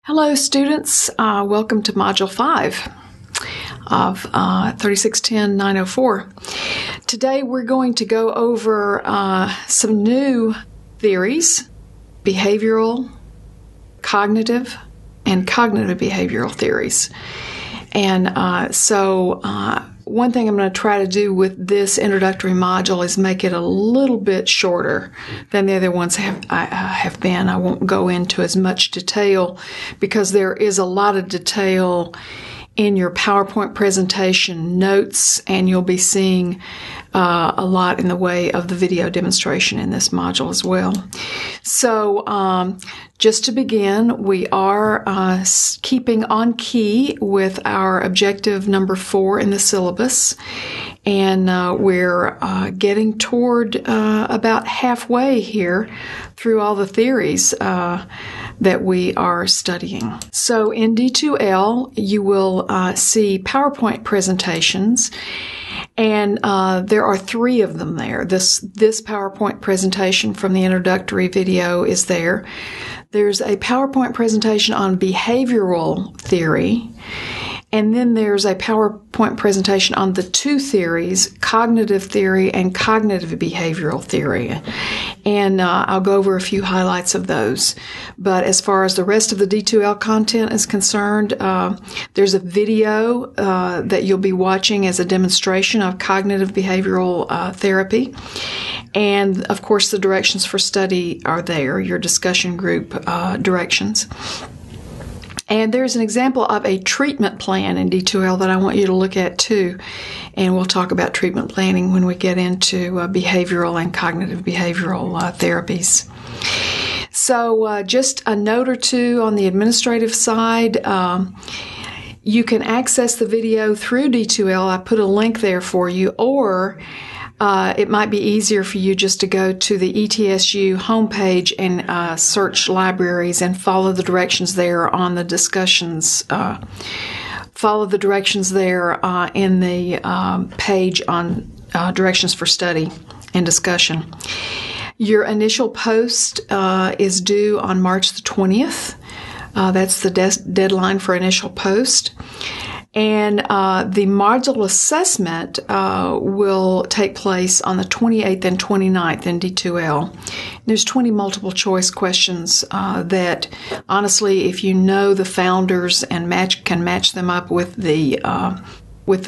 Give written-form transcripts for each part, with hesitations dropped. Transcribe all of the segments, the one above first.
Hello students, welcome to Module 5 of 3610-904. Today we're going to go over some new theories, behavioral, cognitive, and cognitive behavioral theories. And so one thing I'm going to try to do with this introductory module is make it a little bit shorter than the other ones have been. I won't go into as much detail because there is a lot of detail in your PowerPoint presentation notes, and you'll be seeing a lot in the way of the video demonstration in this module as well. So just to begin, we are keeping on key with our objective number 4 in the syllabus, and we're getting toward about halfway here through all the theories that we are studying. So in D2L, you will see PowerPoint presentations, and there are 3 of them there. This PowerPoint presentation from the introductory video is there. There's a PowerPoint presentation on behavioral theory, and then there's a PowerPoint presentation on the 2 theories, cognitive theory and cognitive behavioral theory. And I'll go over a few highlights of those. But as far as the rest of the D2L content is concerned, there's a video that you'll be watching as a demonstration of cognitive behavioral therapy. And, of course, the directions for study are there, your discussion group directions. And there's an example of a treatment plan in D2L that I want you to look at too. And we'll talk about treatment planning when we get into behavioral and cognitive behavioral therapies. So just a note or two on the administrative side. You can access the video through D2L. I put a link there for you, or it might be easier for you just to go to the ETSU homepage and search libraries and follow the directions there on the discussions. Follow the directions there in the page on directions for study and discussion. Your initial post is due on March the 20th. That's the deadline for initial post. And the module assessment will take place on the 28th and 29th in D2L. There's 20 multiple choice questions that, honestly, if you know the founders and can match them up with the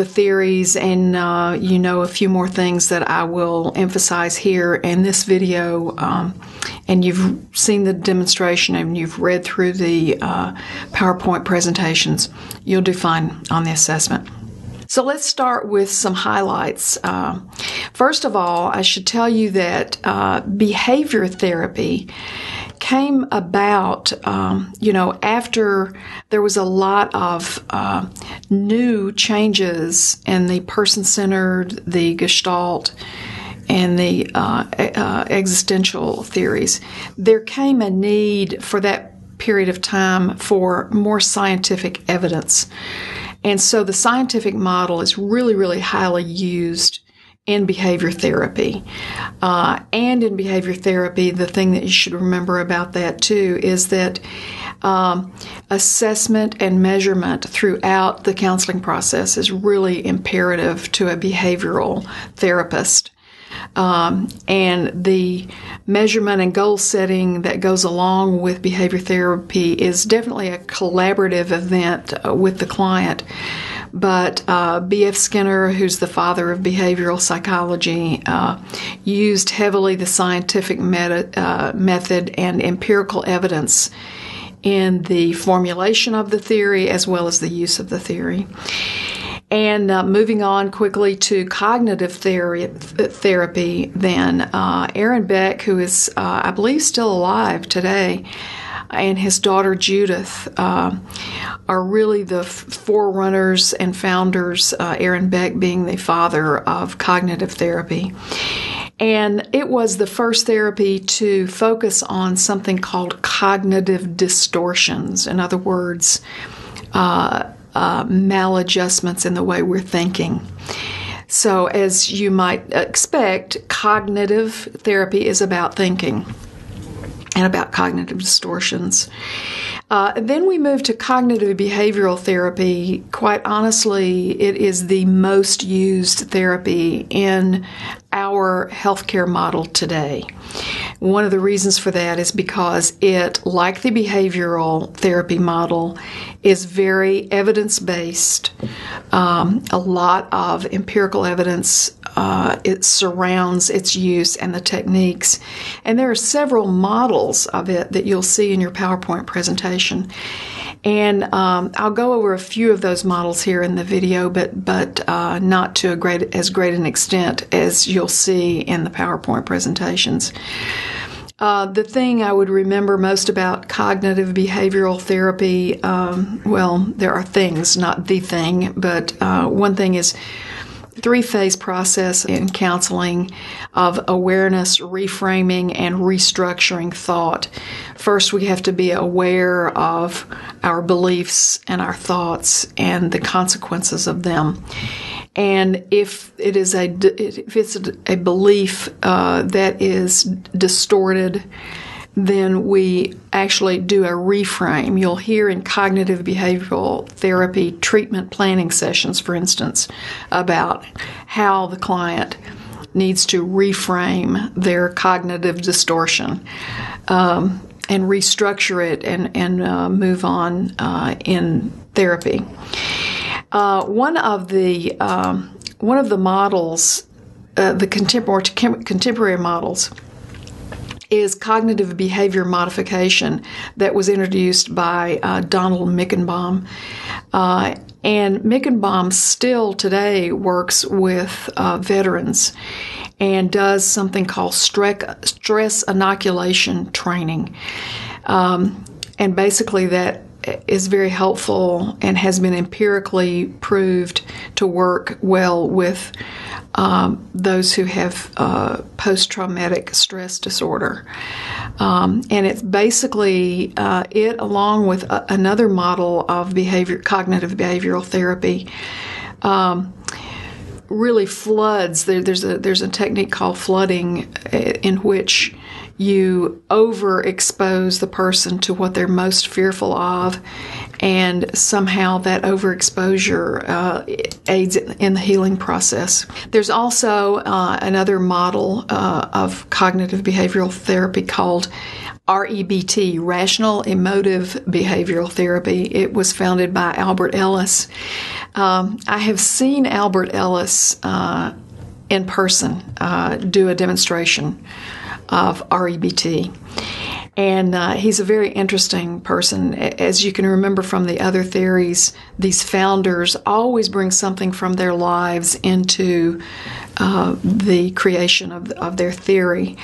theories, and you know a few more things that I will emphasize here in this video, and you've seen the demonstration and you've read through the PowerPoint presentations, you'll do fine on the assessment. So let's start with some highlights. First of all, I should tell you that behavior therapy came about, after there was a lot of new changes in the person-centered, the Gestalt, and the existential theories. There came a need for that period of time for more scientific evidence. And so the scientific model is really, really highly used in behavior therapy. And in behavior therapy, the thing that you should remember about that too is that assessment and measurement throughout the counseling process is really imperative to a behavioral therapist. And the measurement and goal setting that goes along with behavior therapy is definitely a collaborative event with the client. But B.F. Skinner, who's the father of behavioral psychology, used heavily the scientific method and empirical evidence in the formulation of the theory as well as the use of the theory. And moving on quickly to cognitive therapy, then Aaron Beck, who is, I believe, still alive today, and his daughter Judith are really the forerunners and founders, Aaron Beck being the father of cognitive therapy. And it was the first therapy to focus on something called cognitive distortions. In other words, maladjustments in the way we're thinking. So as you might expect, cognitive therapy is about thinking and about cognitive distortions. Then we move to cognitive behavioral therapy. Quite honestly, it is the most used therapy in our healthcare model today. One of the reasons for that is because it, like the behavioral therapy model, is very evidence-based. A lot of empirical evidence it surrounds its use and the techniques. And there are several models of it that you'll see in your PowerPoint presentation. And I'll go over a few of those models here in the video, but not to as great an extent as you'll see in the PowerPoint presentations. The thing I would remember most about cognitive behavioral therapy, well, there are things, not the thing, but one thing is three-phase process in counseling of awareness, reframing, and restructuring thought. First, we have to be aware of our beliefs and our thoughts and the consequences of them. And if it's a belief that is distorted, then we actually do a reframe. You'll hear in cognitive behavioral therapy treatment planning sessions, for instance, about how the client needs to reframe their cognitive distortion and restructure it and move on in therapy. One of the models, the contemporary models, is cognitive behavior modification that was introduced by Donald Mickenbaum. And Mickenbaum still today works with veterans and does something called stress inoculation training. And basically that is very helpful and has been empirically proved to work well with those who have post-traumatic stress disorder. And it's basically it, along with another model of cognitive behavioral therapy, really floods. There's a technique called flooding in which you overexpose the person to what they're most fearful of, and somehow that overexposure aids in the healing process. There's also another model of cognitive behavioral therapy called REBT, Rational Emotive Behavioral Therapy. It was founded by Albert Ellis. I have seen Albert Ellis in person do a demonstration of REBT. And he's a very interesting person. As you can remember from the other theories, these founders always bring something from their lives into the creation of their theory.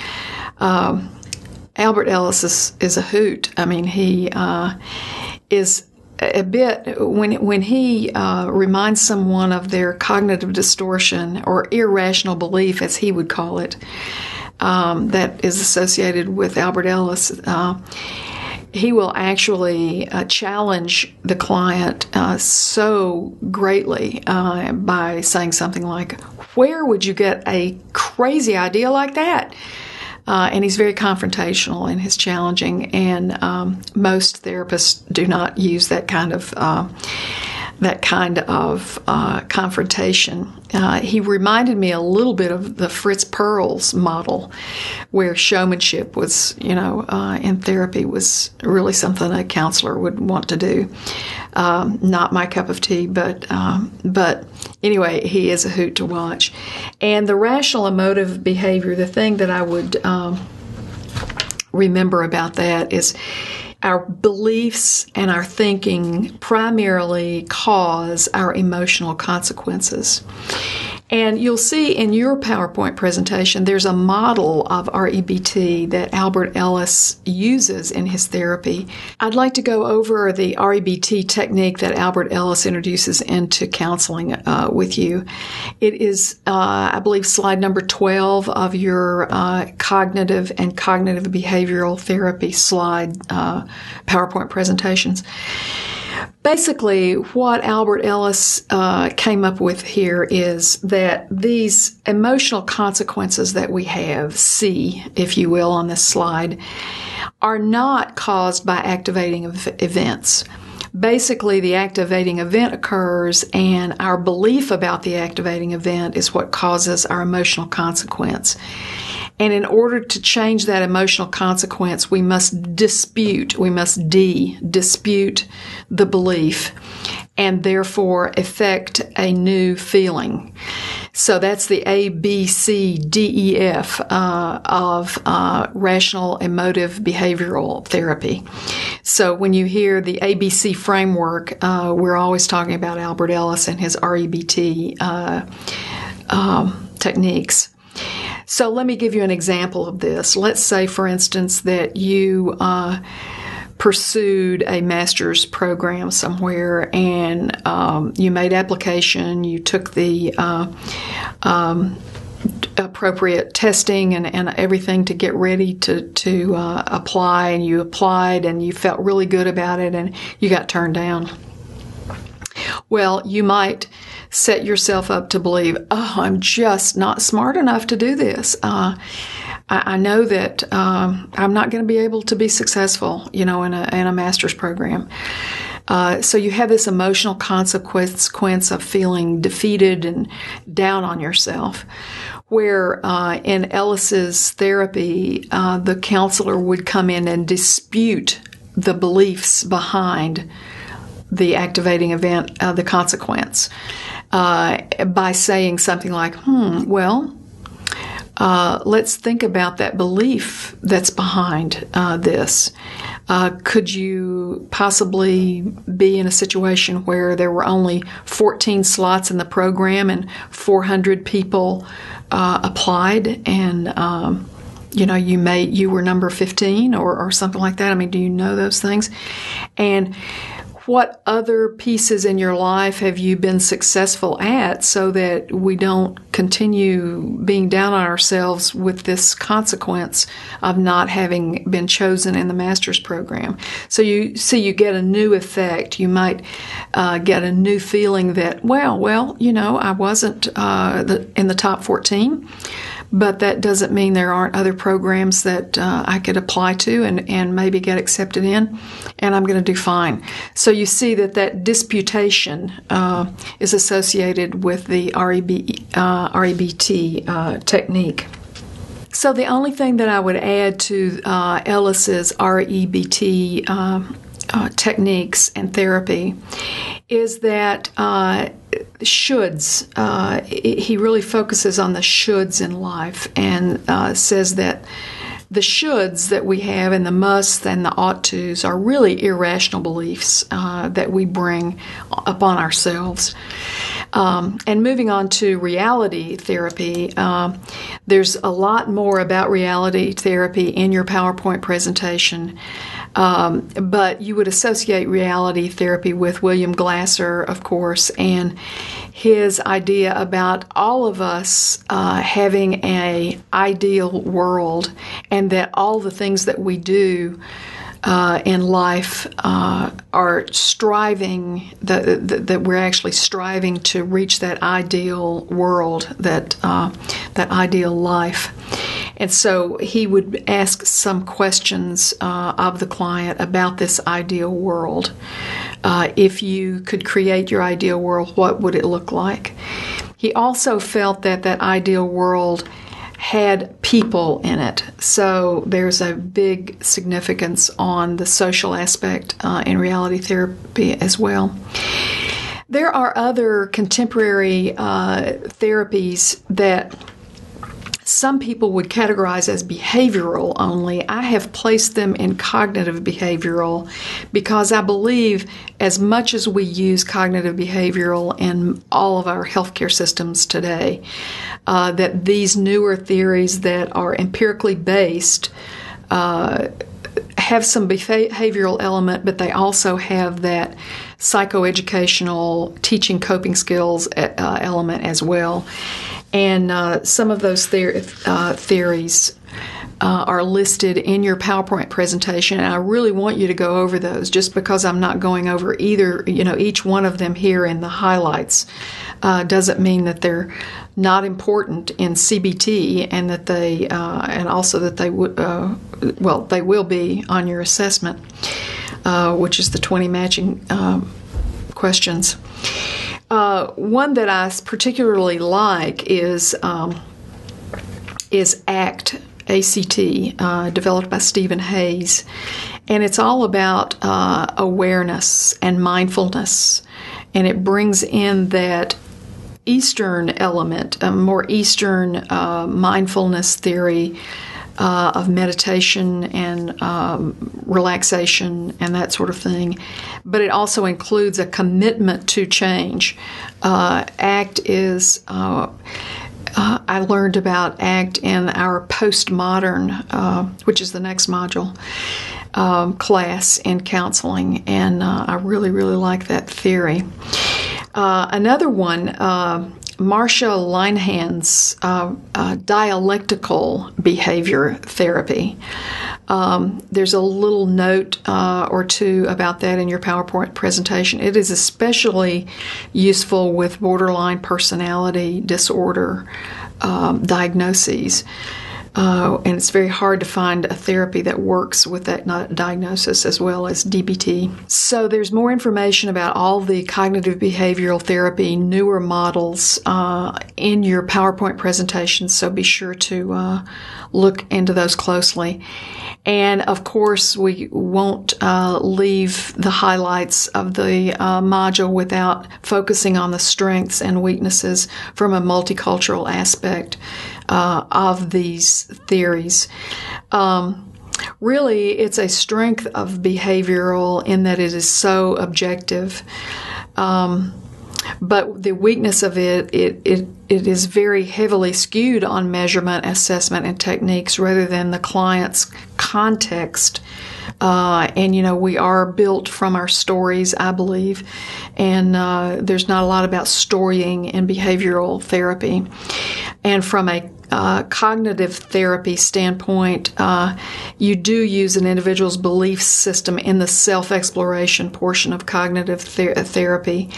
Albert Ellis is a hoot. I mean, he is a bit, when he reminds someone of their cognitive distortion or irrational belief, as he would call it, that is associated with Albert Ellis, he will actually challenge the client so greatly by saying something like, "Where would you get a crazy idea like that?" And he's very confrontational in his challenging, and most therapists do not use that kind of confrontation. He reminded me a little bit of the Fritz Perls model, where showmanship was, in therapy was really something a counselor would want to do. Not my cup of tea, but anyway, he is a hoot to watch. And the rational emotive behavior, the thing that I would remember about that is our beliefs and our thinking primarily cause our emotional consequences. And you'll see in your PowerPoint presentation, there's a model of REBT that Albert Ellis uses in his therapy. I'd like to go over the REBT technique that Albert Ellis introduces into counseling with you. It is, I believe, slide number 12 of your cognitive and cognitive behavioral therapy slide PowerPoint presentations. Basically, what Albert Ellis came up with here is that these emotional consequences that we have, see, if you will, on this slide, are not caused by activating events. Basically, the activating event occurs, and our belief about the activating event is what causes our emotional consequence. And in order to change that emotional consequence, we must dispute the belief, and therefore effect a new feeling. So that's the ABCDEF of rational emotive behavioral therapy. So when you hear the ABC framework, we're always talking about Albert Ellis and his REBT techniques. So let me give you an example of this. Let's say, for instance, that you pursued a master's program somewhere, and you made application, you took the appropriate testing and everything to get ready to apply, and you applied and you felt really good about it, and you got turned down. Well, you might set yourself up to believe, oh, I'm just not smart enough to do this. I know that I'm not going to be able to be successful, in a master's program. So you have this emotional consequence of feeling defeated and down on yourself, where in Ellis's therapy, the counselor would come in and dispute the beliefs behind the activating event, the consequence, by saying something like, let's think about that belief that's behind this. Could you possibly be in a situation where there were only 14 slots in the program and 400 people applied, and you were number 15 or something like that? I mean, do you know those things? And what other pieces in your life have you been successful at, so that we don't continue being down on ourselves with this consequence of not having been chosen in the master's program? So you get a new effect. You might get a new feeling that, I wasn't in the top 14, but that doesn't mean there aren't other programs that I could apply to and maybe get accepted in, and I'm going to do fine. So you see that disputation is associated with the REBT technique. So the only thing that I would add to Ellis's REBT techniques and therapy is that shoulds. He really focuses on the shoulds in life, and says that the shoulds that we have and the musts and the ought tos are really irrational beliefs that we bring upon ourselves. And moving on to reality therapy, there's a lot more about reality therapy in your PowerPoint presentation. But you would associate reality therapy with William Glasser, of course, and his idea about all of us having an ideal world, and that all the things that we do in life are striving, that we're actually striving to reach that ideal world, that ideal life. And so he would ask some questions of the client about this ideal world. If you could create your ideal world, what would it look like? He also felt that ideal world had people in it. So there's a big significance on the social aspect in reality therapy as well. There are other contemporary therapies that some people would categorize as behavioral only. I have placed them in cognitive behavioral because I believe as much as we use cognitive behavioral in all of our healthcare systems today, that these newer theories that are empirically based have some behavioral element, but they also have that psychoeducational teaching coping skills element as well. And some of those theories are listed in your PowerPoint presentation, and I really want you to go over those. Just because I'm not going over each one of them here in the highlights doesn't mean that they're not important in CBT, and that they and also that they would they will be on your assessment, which is the 20 matching questions. One that I particularly like is ACT, developed by Stephen Hayes, and it's all about awareness and mindfulness, and it brings in that Eastern element, a more Eastern mindfulness theory of meditation and relaxation and that sort of thing. But it also includes a commitment to change. ACT is, I learned about ACT in our postmodern, which is the next module, class in counseling, and I really, really like that theory. Another one, Marcia Linehan's dialectical behavior therapy. There's a little note or two about that in your PowerPoint presentation. It is especially useful with borderline personality disorder diagnoses. And it's very hard to find a therapy that works with that diagnosis as well as DBT. So there's more information about all the cognitive behavioral therapy newer models in your PowerPoint presentation, so be sure to look into those closely. And of course, we won't leave the highlights of the module without focusing on the strengths and weaknesses from a multicultural aspect of these theories. Really, it's a strength of behavioral in that it is so objective. But the weakness of it is very heavily skewed on measurement, assessment, and techniques rather than the client's context. And, we are built from our stories, I believe. And there's not a lot about storying in behavioral therapy. And from a cognitive therapy standpoint, you do use an individual's belief system in the self-exploration portion of cognitive therapy.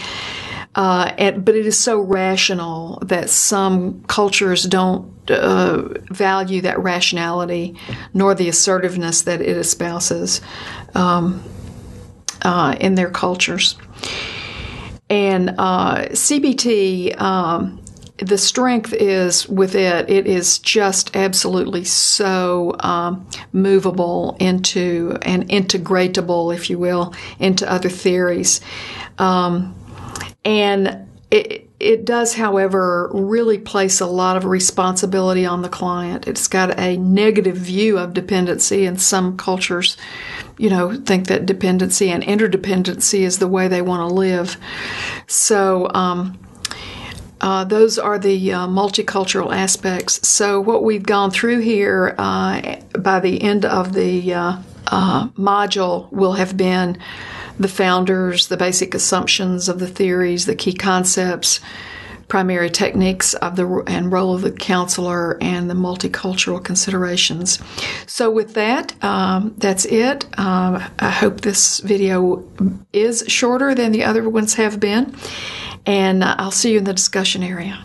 But it is so rational that some cultures don't value that rationality nor the assertiveness that it espouses in their cultures. And CBT, the strength is with it is just absolutely so movable into and integratable, if you will, into other theories. And it does, however, really place a lot of responsibility on the client. It's got a negative view of dependency, and some cultures, think that dependency and interdependency is the way they want to live. So those are the multicultural aspects. So what we've gone through here by the end of the module will have been the founders, the basic assumptions of the theories, the key concepts, primary techniques of and role of the counselor, and the multicultural considerations. So with that, that's it. I hope this video is shorter than the other ones have been, and I'll see you in the discussion area.